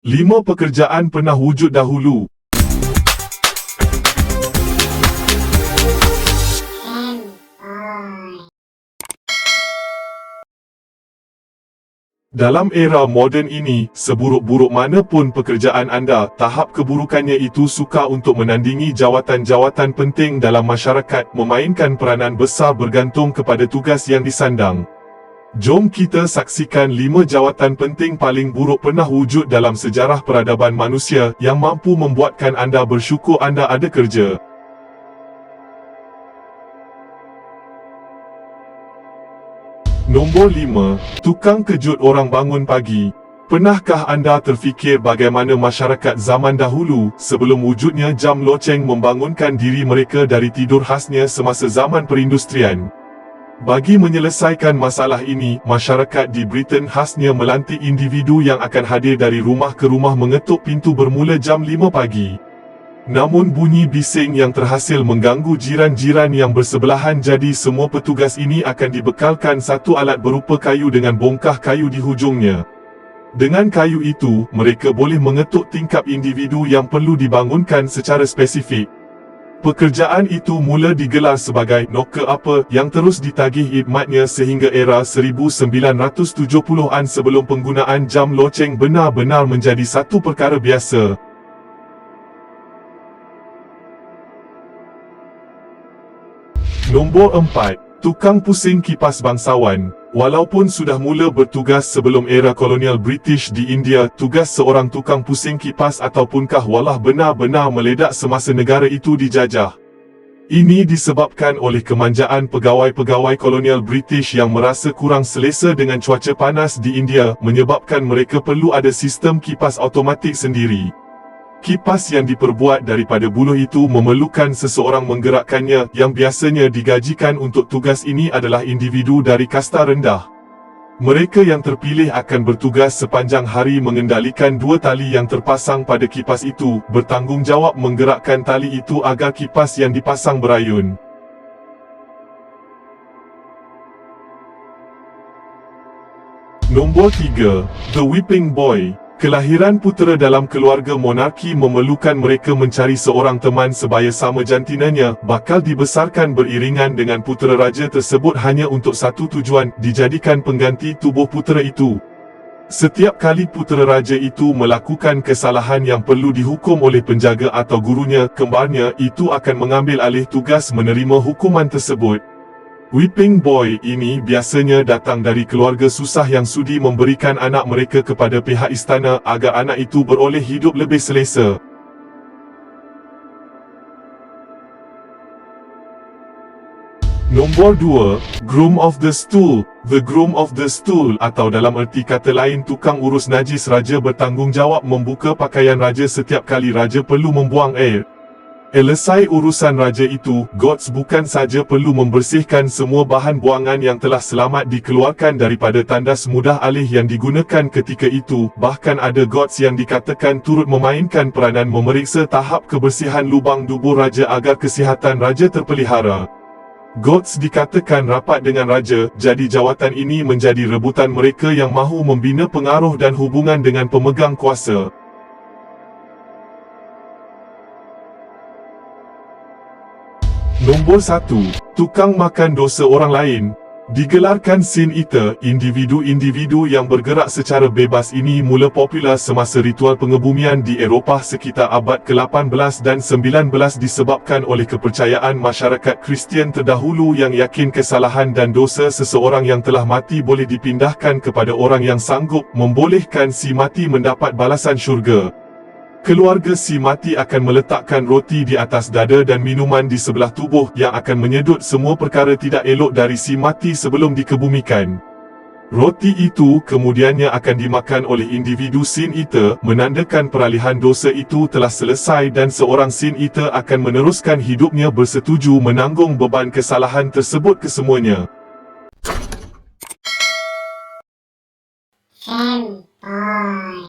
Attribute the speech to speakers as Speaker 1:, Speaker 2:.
Speaker 1: 5 pekerjaan pernah wujud dahulu. Dalam era moden ini, seburuk-buruk mana pun pekerjaan anda, tahap keburukannya itu suka untuk menandingi jawatan-jawatan penting dalam masyarakat, memainkan peranan besar bergantung kepada tugas yang disandang. Jom kita saksikan 5 jawatan penting paling buruk pernah wujud dalam sejarah peradaban manusia yang mampu membuatkan anda bersyukur anda ada kerja. Nombor 5. Tukang kejut orang bangun pagi. Pernahkah anda terfikir bagaimana masyarakat zaman dahulu, sebelum wujudnya jam loceng, membangunkan diri mereka dari tidur khasnya semasa zaman perindustrian? Bagi menyelesaikan masalah ini, masyarakat di Britain khasnya melantik individu yang akan hadir dari rumah ke rumah mengetuk pintu bermula jam 5 pagi. Namun bunyi bising yang terhasil mengganggu jiran-jiran yang bersebelahan, jadi semua petugas ini akan dibekalkan satu alat berupa kayu dengan bongkah kayu di hujungnya. Dengan kayu itu, mereka boleh mengetuk tingkap individu yang perlu dibangunkan secara spesifik. Pekerjaan itu mula digelar sebagai knocker upper yang terus ditagih khidmatnya sehingga era 1970-an sebelum penggunaan jam loceng benar-benar menjadi satu perkara biasa. Nombor 4. Tukang pusing kipas bangsawan. Walaupun sudah mula bertugas sebelum era kolonial British di India, tugas seorang tukang pusing kipas ataupun kahwalah benar-benar meledak semasa negara itu dijajah. Ini disebabkan oleh kemanjaan pegawai-pegawai kolonial British yang merasa kurang selesa dengan cuaca panas di India, menyebabkan mereka perlu ada sistem kipas automatik sendiri. Kipas yang diperbuat daripada buluh itu memerlukan seseorang menggerakkannya, yang biasanya digajikan untuk tugas ini adalah individu dari kasta rendah. Mereka yang terpilih akan bertugas sepanjang hari mengendalikan 2 tali yang terpasang pada kipas itu, bertanggungjawab menggerakkan tali itu agar kipas yang dipasang berayun. Nombor 3. The Whipping Boy. Kelahiran putera dalam keluarga monarki memerlukan mereka mencari seorang teman sebaya sama jantinanya, bakal dibesarkan beriringan dengan putera raja tersebut hanya untuk satu tujuan, dijadikan pengganti tubuh putera itu. Setiap kali putera raja itu melakukan kesalahan yang perlu dihukum oleh penjaga atau gurunya, kembarnya itu akan mengambil alih tugas menerima hukuman tersebut. Whipping boy ini biasanya datang dari keluarga susah yang sudi memberikan anak mereka kepada pihak istana agar anak itu beroleh hidup lebih selesa. Nombor 2. Groom of the Stool. The Groom of the Stool, atau dalam erti kata lain tukang urus najis raja, bertanggungjawab membuka pakaian raja setiap kali raja perlu membuang air. Selesai urusan raja itu, gods bukan saja perlu membersihkan semua bahan buangan yang telah selamat dikeluarkan daripada tandas mudah alih yang digunakan ketika itu, bahkan ada gods yang dikatakan turut memainkan peranan memeriksa tahap kebersihan lubang dubur raja agar kesihatan raja terpelihara. Gods dikatakan rapat dengan raja, jadi jawatan ini menjadi rebutan mereka yang mahu membina pengaruh dan hubungan dengan pemegang kuasa. Nombor 1. Tukang makan dosa orang lain. Digelarkan Sin Eater, individu-individu yang bergerak secara bebas ini mula popular semasa ritual pengebumian di Eropah sekitar abad ke-18 dan 19 disebabkan oleh kepercayaan masyarakat Kristian terdahulu yang yakin kesalahan dan dosa seseorang yang telah mati boleh dipindahkan kepada orang yang sanggup, membolehkan si mati mendapat balasan syurga. Keluarga si mati akan meletakkan roti di atas dada dan minuman di sebelah tubuh yang akan menyedut semua perkara tidak elok dari si mati sebelum dikebumikan. Roti itu kemudiannya akan dimakan oleh individu Sin Eater, menandakan peralihan dosa itu telah selesai dan seorang Sin Eater akan meneruskan hidupnya bersetuju menanggung beban kesalahan tersebut kesemuanya.